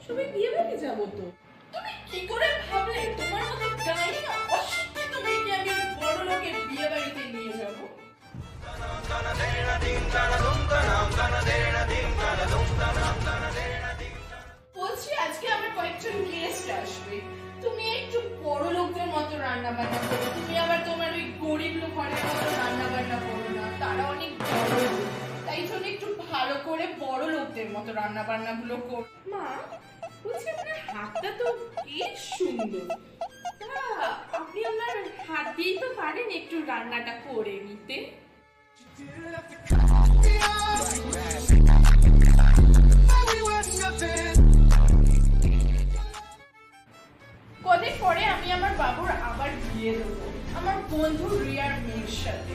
সবাই বিয়ে বাড়ি যাবো তো। তুমি কি করে ভাবলে তোমার মতো গায়িকা অশিক্ষিত মেয়েকে আমি বড় লোকের বিয়ে বাড়িতে নিয়ে যাবো? বলছি আজকে আমার কয়েকজন গেস্ট আসবে, তুমি একটু বড় লোকদের মতো রান্না বান্না করো। তুমি আবার তোমার ওই গরিব লোক ঘরের মতো রান্না বান্না করো না, তারা অনেক বড় লোক, তাই জন্য একটু ভালো করে বড় লোকদের মতো রান্না বান্না গুলো কর। মা বলছি আপনার হাতটা তো বেশ সুন্দর, তা আপনি আপনার হাত দিয়েই তো পারেন একটু রান্নাটা করে নিতে। কদিন পরে আমি আমার বাবুর আবার বিয়ে দেবো আমার বন্ধু রিয়ার মেয়ের সাথে।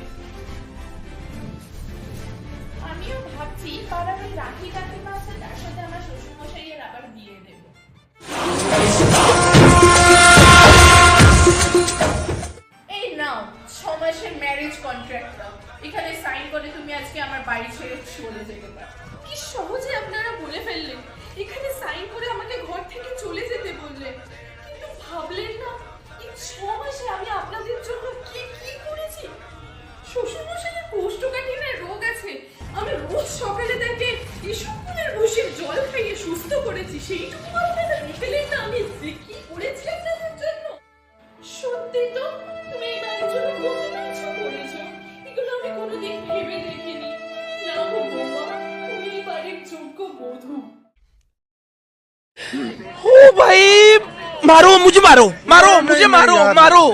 আমিও ভাবছি পাড়ার ওই রাখি কাকিমা আছে, তার সাথে আমার শ্বশুরমশাইয়ের আবার বিয়ে দেবো। এই নাও 6 মাসের ম্যারেজ কন্ট্রাক্টটা, এখানে সাইন করে তুমি আজকে আমার বাড়ি ছেড়ে চলে যেতে পারো। কি সহজে আপনারা বলে ফেললেন, এখানে সাইন করে আমাকে ঘর থেকে চলে যেতে বললেন, কিন্তু ভাবলেন না এই 6 মাসে আমি আপনাদের জন্য কি কি করেছি। শ্বশুরমশাইয়ের কোষ্ঠকাঠিন্যের রোগ আছে, আমি রোজ সকালে তাকে ইসবগুলের ভুষির জল খাইয়ে সুস্থ করেছি, সেইটুকু আপনারা দেখলেন না আমি যে কি করেছি আপনাদের জন্য। সত্যি তো তুমি এই বাড়ির জন্য কত কিছু করেছো, এগুলো আমি কোনোদিন ভেবে দেখিনি। না গো বৌমা, তুমি এই বাড়ির যোগ্য বধূ। ओ भाई मारो मुझे, मारो मारो मुझे, मारो मारो।